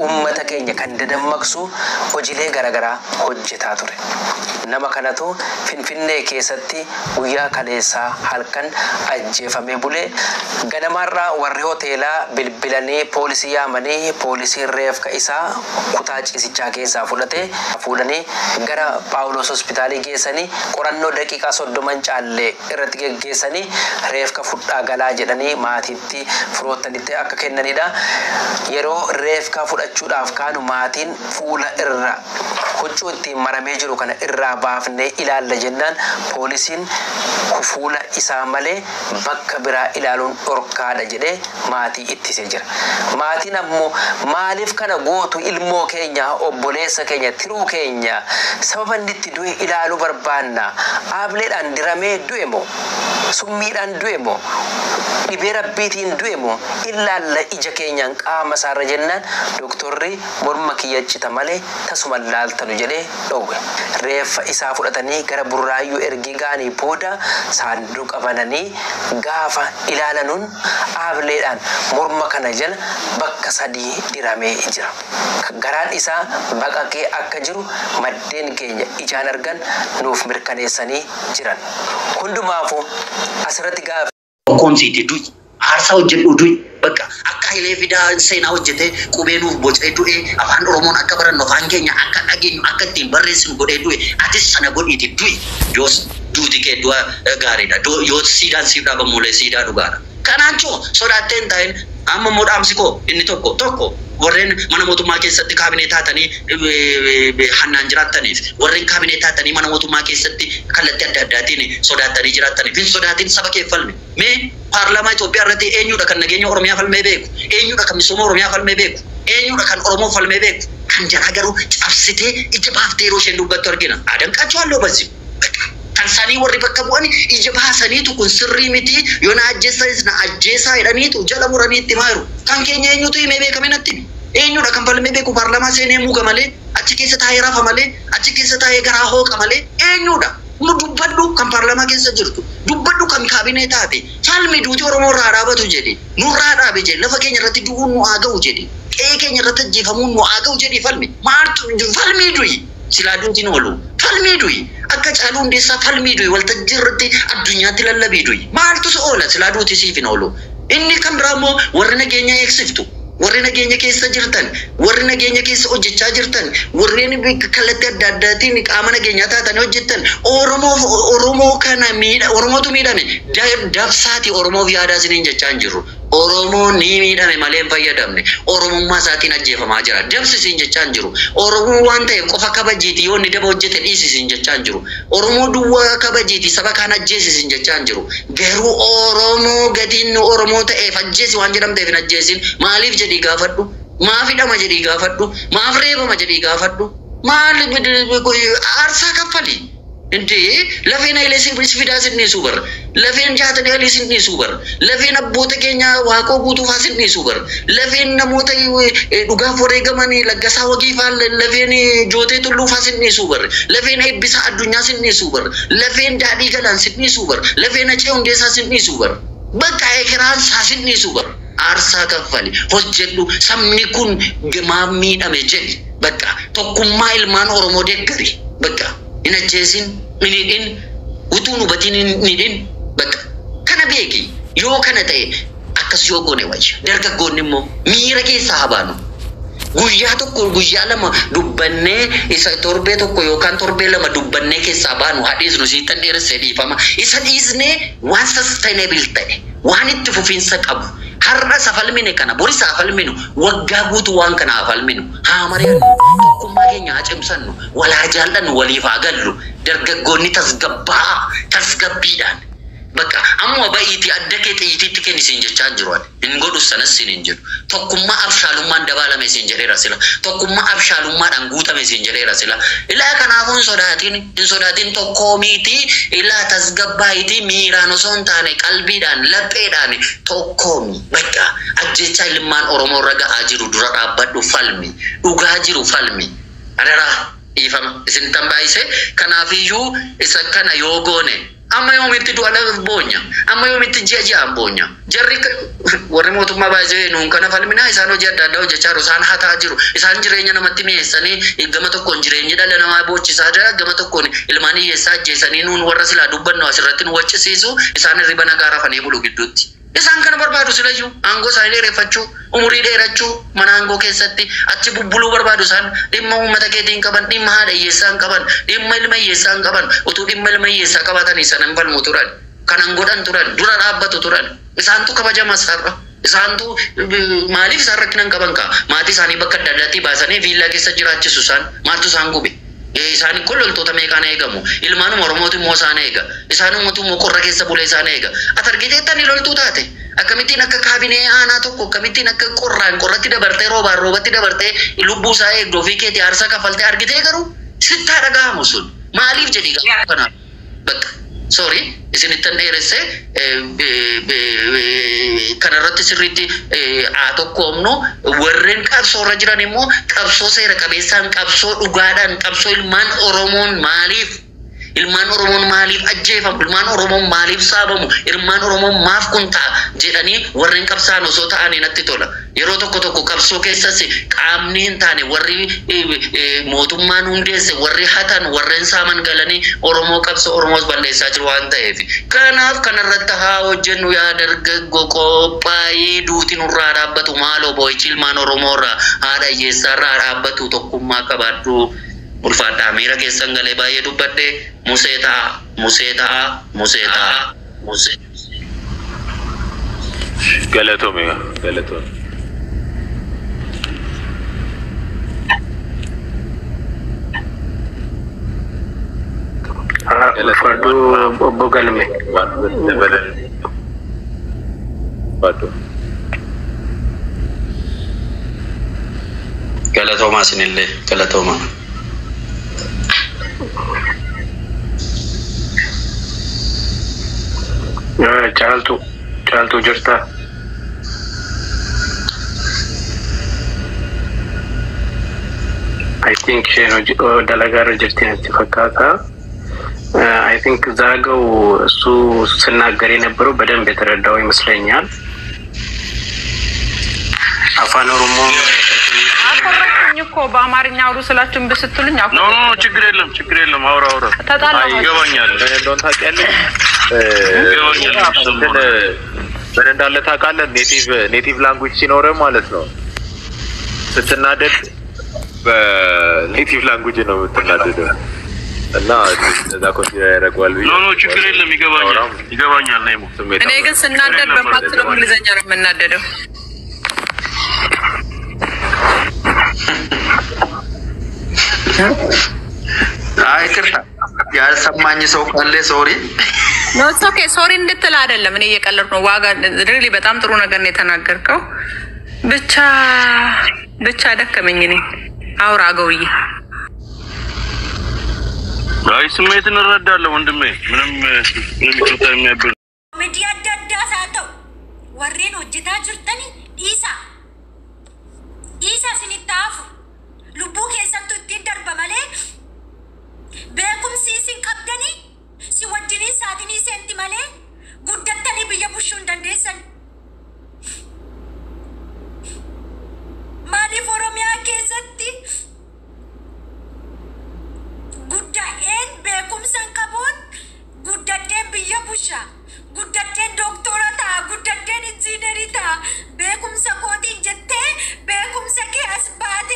ummata keenya kan dadammaksu hojiilee garagaraa hojjetaa ture. Nama kanatu Finfinnee keessatti guyyaa kaleessaa halkan ajjeefamee bulee ganamarraa warri hoteelaa bilbilanii poolisii yaamanii poolisiin reefka isaa kutaa ciisichaa keessaa fuudhanii gara Phaawulos hospitaalii geessanii qorannoo daqiiqaa 30 caallee irratti geggeessanii reefka fudhaa galaa jedhanii maatiitti firoottanitti akka kennanidha. Yeroo reefka fudhachuudhaaf kaanu maatiin fuula irra huccuu ittiin maramee jiru kana irraa baafnee ilaalla jennaan poolisiin fuula isaa malee bakka biraa ilaaluun dhorkaadha jedhee maatii ittisee jira. Maatiin ammoo maaliif kana gootu ilmoo keenya obboleessa keenya tiruu keenya sababa inni itti du'e ilaaluu barbaanna. Aableedhaan diramee du'e moo summiidhaan du'e moo dhibee rabbiitiin du'e moo ilaalla ija keenyaan qaama isaarra jennaan doktorri morma kiyyachita malee tasuma laaltanu jedhee dhowwe. Reeffa isaa fudhatanii gara Burraayyuu ergi gaanii booda saanduqa bananii gaafa ilaalanuun aableedhaan morma kana jala bakka 3 diramee jira. Garaan isaa baqaqee akka jiru maddeen keenya ijaan argan nuuf mirkaneessanii jiran. Hundumaafuu asirratti gaafa konsiiti du'i aarsaa hojjedhu du'i bakka akka hilee fidaa seenaa hojjete qubee nuuf bocee du'e afaan Oromoon akka barannu afaan keenya akka dhageenyu akka ittiin barreessinu godhee du'e atis sana godhiiti du'i yoos duuti kee du'a gaariidha yoo siidaan siif dhaabamuulee siidaa dhugaadha. Kanaanchoo sodaattee hin taa'in amma modhaamsi koo inni tokko warreen mana mootummaa keessatti kaabinee taatanii hannaan jiraataniif warreen kaabinee taatanii mana mootummaa keessatti kallattii adda addaatiin sodaattanii jiraataniif hin sodaatin saba kee falme. Mee paarlaamaa Itoophiyaa irratti eenyudha kan nageenya Oromiyaa falmee beeku? Eenyudha kan misooma Oromiyaa falmee beeku? Eenyudha kan Oromoo falmee beeku? Kan jaraa garuu cabsitee ija baaftee yeroo isheen dubbattu argina. Adanqaachuu basi. Kan sanii warri bakka bu'an ija baasaniitu kun sirrii miti yoo na ajjeesaa jedhaniitu jala muraniitti maayiru. Kan keenya eenyutu himee beekame natti? Eenyudha kan falmee beeku paarlaamaa seenee muuga malee achi keessa taa'ee rafa malee achi keessa taa'ee garaa hooqa malee eenyudha? Nu dubbadhu kan paarlaamaa keessa jirtu dubbadhu kan kaabinee taate falmi duuti Oromoo irraa dhaabatu jedhi nurraa dhaabe jedhi lafa keenya irratti du'uun nu haa ga'u jedhi qe'ee keenya irratti ajjeefamuun nu haa ga'u jedhi falmi maaltu falmii du'i silaa duutiin oolu falmii du'i akka Caaluu Hundeessaa falmii du'i waltajjii irratti addunyaatti lallabii du'i maaltu oola silaa duuti siif hin oolu. Inni kan biraa immoo warri nageenya eegsiftu warri nageenya keessa jirtan warri nageenya keessa hojjechaa jirtan warreen kallattii adda addaatiin qaama nageenyaa taatanii hojjettan Oromoo kana Oromootu miidhame dabsaati Oromoof yaadaa isiniin jechaa hin jirru. Oromoon ni miidhame malee hin fayyadamne Oromummaa isaatiin ajjeefamaa jira dabsisiin jechaa hin jiru. Oromoo waan ta'eef qofa kabajiiti yoo inni daba hojjete dhiisisiin jechaa hin jiru. Oromoo duwwaa kabajiiti saba kaan ajjeesisiin jechaa hin jiru. Garuu Oromoo gadiin Oromoo ta'eef ajjeesi waan jedhamteef hin ajjeesin maaliif jedhii gaafadhu? Maaf hidhama jedhii gaafadhu? Maaf reebama jedhii gaafadhu? Maal aarsaa kaffali? Inti lafeen ailee fidaa sidnii subar lafeen jaatanii ailee sidnii subar lafeen abboota keenya waaqoo guutuufaa sidnii subar lafeen namoota dhugaaf wareegamanii laggasaa wagiifaa lafeen jootee tulluufaa sidnii subar lafeen eebbisaa addunyaa sidnii subar lafeen daadhii galaan sidnii subar lafeen acee hundeessaa sidnii subar bakka ekiraan saa sidnii subar aarsaa kaffali hojjedhu sabni kun maaf miidhame jedhi bakka tokkummaa ilmaan Oromoo deeggari bakka in ajjeesin minidin utuu nu batiin nidin bakka kana beeki yoo kana ta'e akkas yoo goone wayya dargaggoonni immoo miira keessaa habaanu guyyaa tokko guyyaa lama dubbannee isa torbee tokko yookaan torbee lama dubbannee keessaa baanu hadhiisnu siitan dheeressee dhiifama isa dhiisnee waan sustainable ta'e waan itti fufiinsa qabu har'a safalmine kana bori safalminu waggaa guutuu waan kana afalminu haa mari'annu tokkummaa keenya haa cimsannu walaa jaallannu waliif haa gallu dargaggoonni tasgabbiidhaan bakka amma ba'iitii adda kee xiyyiitiitti kennisiin jechaa jiru hin godhu sanas hin jiru tokkummaa abshaalummaan dabalame siin jedheera sila tokkummaa abshaalummaadhaan guutame siin jedheera sila ilaa kanaafuu hin sodaatin tokkoo miti ilaa tasgabbaayitii miiraan osoo hin taane qalbiidhaan lapheedhaan tokkoomi bakka ajjechaa ilmaan Oromoo irra ga'aa jiru dura dhaabbadhu falmi dhugaa jiru falmi adara ifama isin tambaayise kanaafiyyuu isa kana yoo goone Amma yoomitti du'a boonya. Amma yoomitti ji'a boonya. Jarri warri mootummaa baay'ee nuun kana falminaa isaan hojii adda addaa hojjechaa jiru. Isaan hataa jiru. Isaan jireenya namatti mi'eessanii gama tokkoon jireenya dhala namaa boochisaa jira. Gama tokkoon ilmaan hiyyeessaa ajjeesanii nuun warra silaa dubbannu asirratti nu wachisiisu isaan hirriba nagaa rafanii bulu gidduutti. Isaan kana barbaadu silayyuu aangoo isaanii dheereffachuu umurii dheerachuu mana aangoo keessatti achi bubbuluu barbaadu isaan dhimma uummata keetiin qaban dhimma haadha hiyyeessaan qaban dhimma ilma hiyyeessaan qaban utuu dhimma ilma hiyyeessaa qabatanii sanan falmu turan kanan godhan turan dura dhaabbatu turan isaantu kabajama sarra isaantu maaliif isaan rakkinan qaban kaa maatii isaanii bakka adda addaatti baasanii viillaa keessa jiraachisu isaan maaltu isaan gube isaan kun loltoota meeqaan eegamu ilmaanuma Oromooti immoo isaan eega isaanumatu immoo qorra keessa bulee isaan eega atargiteettanii loltuu taate akkamittiin akka kaabinee aanaa tokko akkamittiin akka qorratti dabartee roobatti dabartee lubbuu isaa eegduu ofii keetii aarsaa kaffaltee argitee garuu sittaa dhaga'amu sun maaliif jedhi kanaaf bakka sorry isinittan dheeresse kanarratti sirriitti haa tokkoomnu warreen qabsoorra jiran immoo qabsoo seera qabeessaan qabsoo dhugaadhaan qabsoo ilmaan Oromoon maaliif ajjeefamu ilmaan Oromoon maaliif saabamu ilmaan Oromoon maaf kun ta'a jedhanii warreen qabsaan osoo ta'anii natti tola yeroo tokko qabsoo keessatti qaamni hin taane warri mootummaan hundeesse warri hatan warreen saaman galanii Oromoo qabsoo Oromoos balleessaa jiru waan ta'eef kanaaf kanarratti haa hojjennu yaa dargaggoo qophaa'ee duuti nurraa dhaabbatu maaloo boo'ichi ilmaan Oromoorraa haadha hiyyeessaarraa dhaabbatu tokkummaa qabaadhu ulfaadhaa miira keessan galee baay'ee dubbadhe musee ta'a. Galatoomi. Fardu obbo Galme. Galatoomaa sinillee galatoomaa. Caaltu jirta. I think isheen dalagaarra jirti natti fakkaata. I think ዛገው እሱ ስናገር የነበረው በደንብ የተረዳው ይመስለኛል። አፋን ኦሮሞ አቆራኝ እኮ በአማርኛ አውሩ ስላችሁን ብስትሉኝ አቆ ኖ ችግር የለም አውራ ይገባኛል እንደው ታውቂያለሽ ምን እንዳለ ታውቃለህ ኔቲቭ ላንጉዌጅ ሲኖር ማለት ነው ስትናደድ በኔቲቭ ላንጉዌጅ ነው የምትናደደው እና እዛ ኮንሲደር ያደርጋል ኖ ችግር የለም ይገባኛል ነው ስሜት እኔ ግን ስናደድ በማትለው እንግሊዘኛ ነው የምናደደው አይ ቅርታ ያልሰማኝ ሰው ካለ ሶሪ ኖ ኦኬ ሶሪ እንድትል አይደለም እኔ እየቀለድኩ ነው ዋጋ ሪሊ በጣም ጥሩ ነገር ነው የተናገርከው ብቻ ደከመኝ እኔ አውራ አገውዬ አይ ስሜት እንረዳለን ወንድሜ ምንም ይችላል የሚያብል ሚዲያ ዳዳሳተው ወሬን ወጅታ ጅርተኒ ኢሳ ሲኒታፍ ልቡ ከሰንቱ ትደርበ ማለ በኩም ሲሲን ቀብደኒ ሲወጅኒ ሳቲኒ ሴንቲ ማለ ጉደተኒ በየቡሹ እንደንደሰን ማሊ ፎሮሚያ ከሰቲ ጉዳኤን በኩም ሰንቀቦን ጉደቴን በየቡሻ ጉደቴን ዶክተራታ ጉደቴን ኢንጂነሪታ በኩም ሰኮቲ ጀቴ በኩም ሰኬ አስባቴ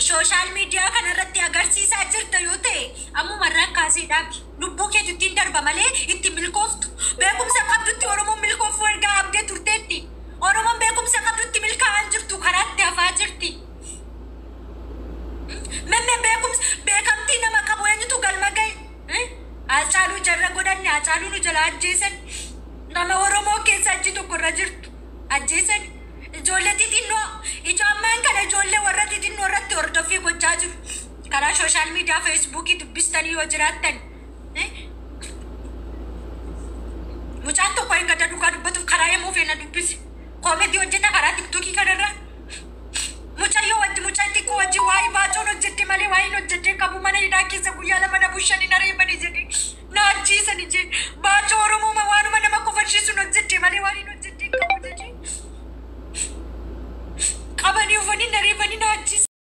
social media kanarratti agarsiisaa jirta yoo ta'e ammoo marraan kaaseedhaaf lubbuu kee ittiin darba malee ittiin milkooftu beekumsa qabdutti Oromoon milkoofuu ergaa abdee turteetti Oromoon beekumsa qabdutti milkaa'an jirtu karaatti hafaa jirti memme beekamtii nama qabu eenyutu galma gahe Haacaaluu jarra godhanne Haacaaluu nu jala ajjeesan nama Oromoo keessa achi tokkorra jirtu ajjeesan ijoollee xixinnoo ijoolleen kana ijoollee warra xixinnoo irratti hordofii gochaa jiru karaa sooshaal miidiyaa feesbuukii dubbistanii yoo jiraattan mucaan tokko hin gadda dhugaa dubbatuuf karaa yemmuu feena dubbisi koomedii hojjeta karaa tiktookii kanarra mucayyoo mucaan xiqqoo wajji waa'ee baacoon hojjette malee waa'een hojjette qabu mana hidhaa keessa guyyaa lama na bushanii na reebanii jedhe na ajjeesani jee baacha oromoo waanuma nama kofalchiisu hojjette malee waan hin hojjette hin qabu jedhee qabanii uffatanii na reebanii na ajjeesan.